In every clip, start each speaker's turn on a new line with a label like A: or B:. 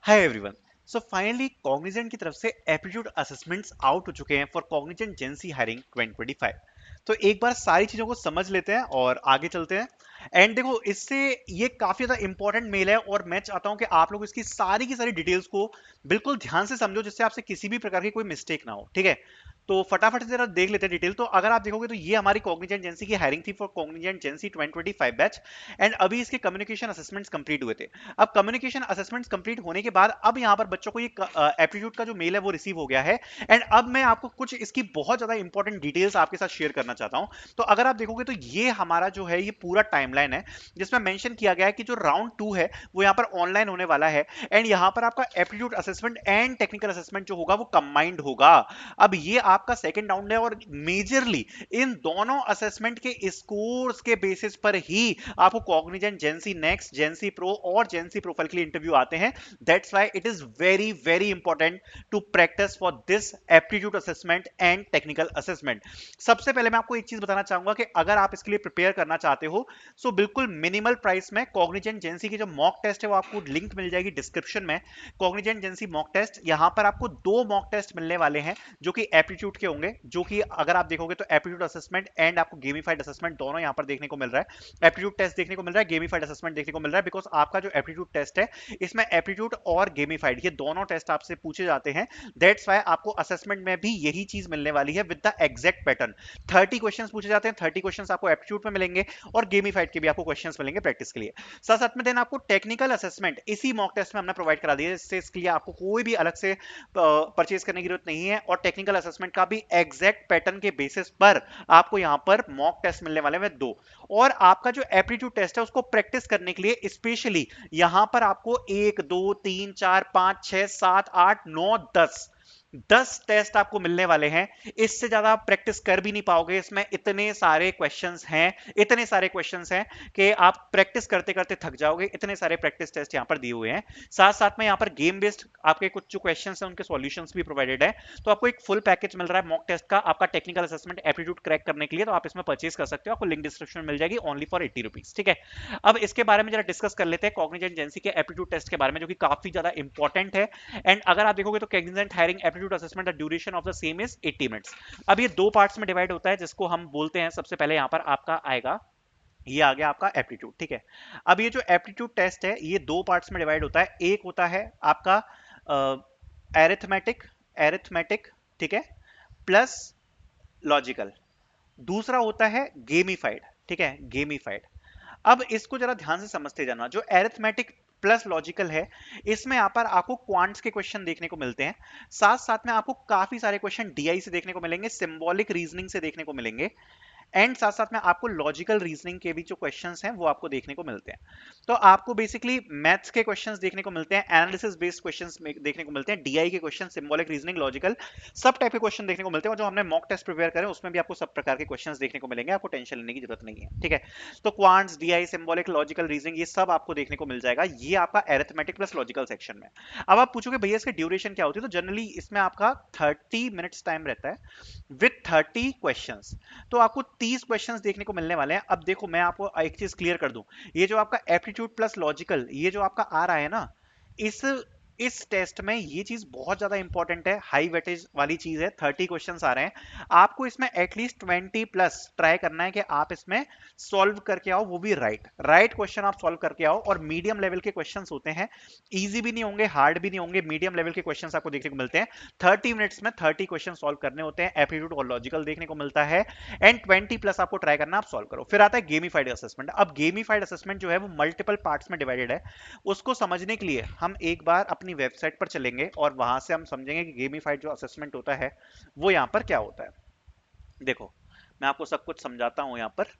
A: Hi everyone. So finally Cognizant की तरफ से एप्टीट्यूड असेसमेंट्स आउट हो चुके हैं फॉर कॉग्निजेंट जेंसी हायरिंग 2025। तो एक बार सारी चीजों को समझ लेते हैं और आगे चलते हैं। एंड देखो, इससे ये काफी ज्यादा इंपॉर्टेंट मेल है और मैं चाहता हूं कि आप लोग इसकी सारी की सारी डिटेल्स को बिल्कुल ध्यान से समझो, जिससे आपसे किसी भी प्रकार की कोई मिस्टेक ना हो। ठीक है, तो फटाफट से जरा देख लेते हैं डिटेल। तो अगर आप देखोगे तो ये हमारी कॉग्निजेंट जेंसी की हायरिंग थी फॉर कॉग्निजेंट जेंसी 2025 बैच। एंड अभी इसके कम्युनिकेशन असेसमेंट्स कंप्लीट हुए थे। अब कम्युनिकेशन असेसमेंट्स कंप्लीट होने के बाद अब यहाँ पर बच्चों को ये एप्टीट्यूड का जो मेल है वो रिसीव हो गया है। एंड अब मैं आपको कुछ इसकी बहुत ज्यादा इंपॉर्टेंट डिटेल्स आपके साथ शेयर करना चाहता हूँ। तो अगर आप देखोगे तो ये हमारा जो है ये पूरा टाइमलाइन है, जिसमें मेंशन किया गया है कि जो राउंड 2 है वो यहाँ पर ऑनलाइन होने वाला है। एंड यहाँ पर आपका aptitude assessment and technical assessment जो होगा वो कंबाइंड होगा। अब ये आपका सेकंड राउंड है और मेजरली इन दोनों असेसमेंट के स्कोर्स के बेसिस पर ही आपको Cognizant GenC next, GenC pro और जेंसी प्रोफाइल के लिए इंटरव्यू आते हैं। That's why it is very very important to practise for this aptitude assessment and technical assessment. सबसे पहले मैं आपको एक चीज बताना चाहूंगा कि अगर आप इसके लिए प्रिपेयर करना चाहते हो सो बिल्कुल मिनिमल प्राइस में कॉग्निजेंट जेंसी की जो मॉक टेस्ट है वो आपको लिंक मिल जाएगी डिस्क्रिप्शन में। कॉग्निजेंट जेंसी मॉक टेस्ट, यहां पर आपको दो मॉक टेस्ट मिलने वाले हैं जो कि एप्टीट्यूड के होंगे, जो कि अगर आप देखोगे तो एप्टीट्यूड असेसमेंट एंड आपको गेमिफाइड असेसमेंट दोनों यहां पर देखने को मिल रहा है। एप्टीट्यूड टेस्ट देखने को मिल रहा है, गेमिफाइड असेसमेंट देखने को मिल रहा है, बिकॉज आपका जो एप्टीट्यूड टेस्ट है इसमें एप्टीट्यूड और गेमिफाइड ये दोनों टेस्ट आपसे पूछे जाते हैं। दैट्स व्हाई आपको असेसमेंट में भी यही चीज मिलने वाली है with the exact pattern. 30 questions पूछे जाते हैं, 30 क्वेश्चंस आपको एप्टीट्यूड में मिलेंगे और गेमिफाइड के भी आपको क्वेश्चंस मिलेंगे प्रैक्टिस के लिए। साथ साथ में देन आपको टेक्निकल असेसमेंट इसी मॉक टेस्ट में हमने प्रोवाइड करा दिया है, इससे इसके लिए आपको कोई भी अलग से परचेज करने की जरूरत नहीं है। और टेक्निकल असेसमेंट का भी एग्जैक्ट पैटर्न के बेसिस पर आपको यहां पर मॉक टेस्ट मिलने वाले हैं दो। और आपका जो एप्टीट्यूड टेस्ट है उसको प्रैक्टिस करने के लिए स्पेशली यहां पर आपको 1 2 3 4 5 6 7 8 9 10 टेस्ट आपको मिलने वाले हैं। इससे ज्यादा आप प्रैक्टिस कर भी नहीं पाओगे, इसमें इतने सारे क्वेश्चंस हैं, इतने सारे क्वेश्चंस हैं कि आप प्रैक्टिस करते करते थक जाओगे। इतने सारे प्रैक्टिस टेस्ट यहां पर दिए हुए हैं। साथ साथ में यहां पर गेम बेस्ड आपके कुछ जो क्वेश्चंस हैं उनके सॉल्यूशंस भी प्रोवाइडेड है। तो आपको एक फुल पैकेज मिल रहा है मॉक टेस्ट का आपका टेक्निकल असेसमेंट एप्टीट्यूड क्रैक करने के लिए। तो आप इसमें परचेज कर सकते हो, आपको लिंक डिस्क्रिप्शन में मिल जाएगी ओनली फॉर 80 रुपीज। ठीक है, अब इसके बारे में जरा डिस्कस कर लेते हैं कॉग्निजेंट जेंसी के एप्टीट्यूड टेस्ट के बारे में, जो कि काफी ज्यादा इंपॉर्टेंट है। एंड अगर आप देखोगे तो Cognizant hiring aptitude assessment the duration of the same is 80 minutes. अब ये दो पार्ट्स में डिवाइड होता है, जिसको हम बोलते हैं, सबसे पहले यहां पर आपका आएगा, ये आ गया आपका एप्टीट्यूड। ठीक है, अब ये जो एप्टीट्यूड टेस्ट है ये दो पार्ट्स में डिवाइड होता है। एक होता है आपका एरिथमेटिक, एरिथमेटिक, ठीक है, प्लस लॉजिकल। दूसरा होता है गेमिफाइड। ठीक है, गेमिफाइड। अब इसको जरा ध्यान से समझते जाना। जो एरिथमेटिक प्लस लॉजिकल है इसमें यहाँ पर आपको क्वांट्स के क्वेश्चन देखने को मिलते हैं। साथ साथ में आपको काफी सारे क्वेश्चन डीआई से देखने को मिलेंगे, सिंबॉलिक रीजनिंग से देखने को मिलेंगे। एंड साथ साथ में आपको लॉजिकल रीजनिंग के भी जो क्वेश्चंस हैं वो आपको देखने को मिलते हैं। तो आपको बेसिकली मैथ्स के क्वेश्चंस देखने को मिलते हैं, एनालिसिस बेस्ड क्वेश्चंस देखने को मिलते हैं, डीआई के क्वेश्चन, सिंबॉलिक रीजनिंग, लॉजिकल, सब टाइप के क्वेश्चन देखने को मिलते हैं। और जो हमने मॉक टेस्ट प्रिपेयर करे उसमें भी आपको सब प्रकार के क्वेश्चंस देखने को मिलेंगे, आपको टेंशन लेने की जरूरत नहीं है। ठीक है, तो quants, DI, symbolic, logical, reasoning ये सब आपको देखने को मिल जाएगा, ये आपका एरिथमेटिक प्लस लॉजिकल सेक्शन में। अब आप पूछोगे भैया इसकी ड्यूरेशन क्या होती है, तो जनरली इसमें आपका 30 मिनट्स टाइम रहता है विथ 30 क्वेश्चंस। तो आपको 30 क्वेश्चंस देखने को मिलने वाले हैं। अब देखो मैं आपको एक चीज क्लियर कर दूं, ये जो आपका एप्टीट्यूड प्लस लॉजिकल ये जो आपका आ रहा है ना, इस इस टेस्ट में ये चीज बहुत ज्यादा इंपॉर्टेंट है, हाई वेटेज वाली चीज है। 30 क्वेश्चंस आ रहे हैं, आपको इसमें एटलीस्ट 20 प्लस ट्राई करना है कि आप इसमें सॉल्व करके आओ, वो भी राइट राइट क्वेश्चन आप सॉल्व करके आओ। और मीडियम लेवल के क्वेश्चंस होते हैं, इजी भी नहीं होंगे, हार्ड भी नहीं होंगे, मीडियम लेवल के क्वेश्चंस आपको देखने को मिलते हैं। 30 मिनट्स में 30 क्वेश्चन सॉल्व करने होते हैं, एप्टीट्यूड और लॉजिकल देखने को मिलता है। एंड 20 प्लस आपको ट्राई करना, आप सॉल्व करो। फिर आता है गेमिफाइड असेसमेंट। अब गेमिफाइड असेसमेंट जो है वो मल्टीपल पार्ट्स में डिवाइडेड है। उसको समझने के लिए हम एक बार अपनी वेबसाइट पर चलेंगे और वहां से हम समझेंगे कि गेमिफाइड जो असेसमेंट होता है वो यहाँ पर क्या होता है। देखो मैं आपको सब कुछ समझाता हूँ यहाँ पर।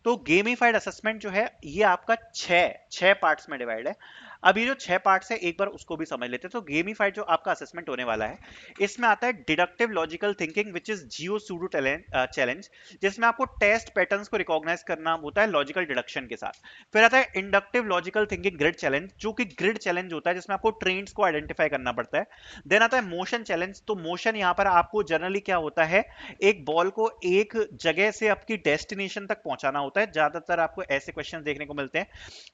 A: तो गेमिफाइड असेसमेंट जो है ये आपका छह छह पार्ट्स में डिवाइड है। अब ये जो छह पार्ट्स है एक बार उसको भी समझ लेते हैं। तो गेमिफाइड जो आपका असेसमेंट होने वाला है इसमें आता है deductive logical thinking which is Jio pseudo challenge, जिसमें आपको टेस्ट पैटर्न्स को रिकॉग्नाइज करना होता है लॉजिकल डिडक्शन के साथ। फिर आता है inductive logical thinking grid challenge, जो कि ग्रिड चैलेंज होता है जिसमें आपको ट्रेंड्स को आइडेंटिफाई करना पड़ता है। देन आता है मोशन चैलेंज। तो मोशन यहाँ पर आपको जनरली क्या होता है, एक बॉल को एक जगह से आपकी डेस्टिनेशन तक पहुंचाना होता है, ज्यादातर आपको ऐसे क्वेश्चन देखने को मिलते हैं।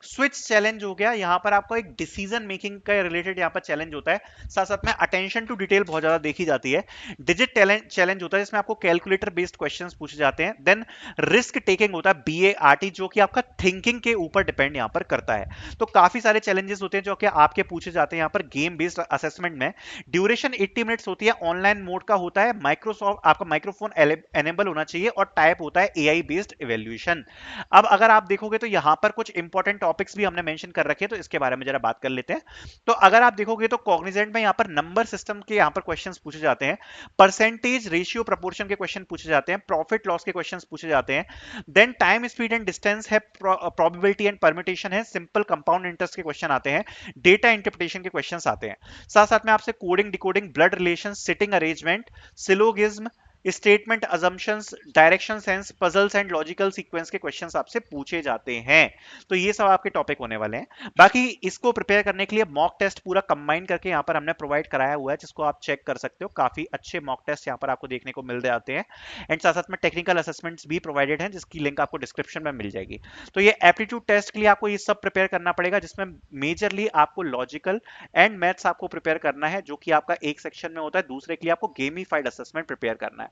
A: स्विच चैलेंज हो गया, यहां पर आपको एक डिसीजन मेकिंग का रिलेटेड यहाँ पर चैलेंज होता है, साथ साथ में अटेंशन टू डिटेल बहुत ज्यादा देखी जाती है। डिजिट चैलेंज होता है जिसमें आपको कैलकुलेटर बेस्ड क्वेश्चंस पूछे जाते हैं। देन रिस्क टेकिंग होता है, BART, जो कि आपका थिंकिंग के ऊपर डिपेंड यहाँ पर करता है। तो काफी सारे चैलेंजेस होते हैं जो कि आपके पूछे जाते हैं यहाँ पर गेम बेस्ड असेसमेंट में। ड्यूरेशन 80 मिनट्स होती है, ऑनलाइन मोड का होता है, माइक्रोसॉफ्ट आपका माइक्रोफोन एनेबल होना चाहिए, और टाइप होता है AI बेस्ड इवेल्यूएशन। अब अगर आप देखोगे तो यहां पर कुछ इंपॉर्टेंट टॉपिक्स भी हमने मेंशन कर रखे हैं, तो इसके बारे में जरा बात कर लेते हैं। तो अगर आप देखोगे तो कॉग्निजेंट में यहां पर नंबर सिस्टम के यहां पर क्वेश्चंस पूछे जाते हैं, परसेंटेज रेशियो प्रपोर्शन के क्वेश्चन पूछे जाते हैं, प्रॉफिट लॉस के क्वेश्चंस पूछे जाते हैं। Then time speed and distance है, प्रोबेबिलिटी एंड परम्यूटेशन है, सिंपल कंपाउंड इंटरेस्ट के क्वेश्चन आते हैं, डेटा इंटरप्रिटेशन के क्वेश्चंस आते हैं। साथ साथ में आपसे coding, decoding, blood relation, sitting arrangement, syllogism, statement, assumptions, direction sense, puzzles and logical sequence के क्वेश्चंस आपसे पूछे जाते हैं। तो ये सब आपके टॉपिक होने वाले हैं। बाकी इसको प्रिपेयर करने के लिए मॉक टेस्ट पूरा कंबाइन करके यहाँ पर हमने प्रोवाइड कराया हुआ है, जिसको आप चेक कर सकते हो। काफी अच्छे मॉक टेस्ट यहाँ पर आपको देखने को मिल जाते हैं, एंड साथ साथ में टेक्निकल असेसमेंट्स भी प्रोवाइडेड हैं, जिसकी लिंक आपको डिस्क्रिप्शन में मिल जाएगी। तो ये एप्टीट्यूड टेस्ट के लिए आपको ये सब प्रिपेयर करना पड़ेगा, जिसमें मेजरली आपको लॉजिकल एंड मैथ्स आपको प्रिपेयर करना है, जो कि आपका एक सेक्शन में होता है। दूसरे के लिए आपको गेमिफाइड असेसमेंट प्रिपेयर करना है।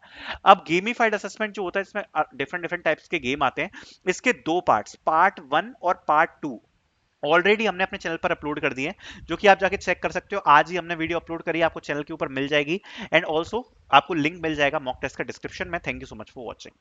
A: अब गेमिफाइड असेसमेंट जो होता है, इसमें डिफरेंट डिफरेंट टाइप्स के गेम आते हैं। इसके दो पार्ट्स, पार्ट 1 और पार्ट 2, ऑलरेडी हमने अपने चैनल पर अपलोड कर दिए हैं, जो कि आप जाके चेक कर सकते हो। आज ही हमने वीडियो अपलोड करी है, आपको चैनल के ऊपर मिल जाएगी, एंड ऑल्सो आपको लिंक मिल जाएगा मॉक टेस्ट का डिस्क्रिप्शन में। Thank you so much for watching.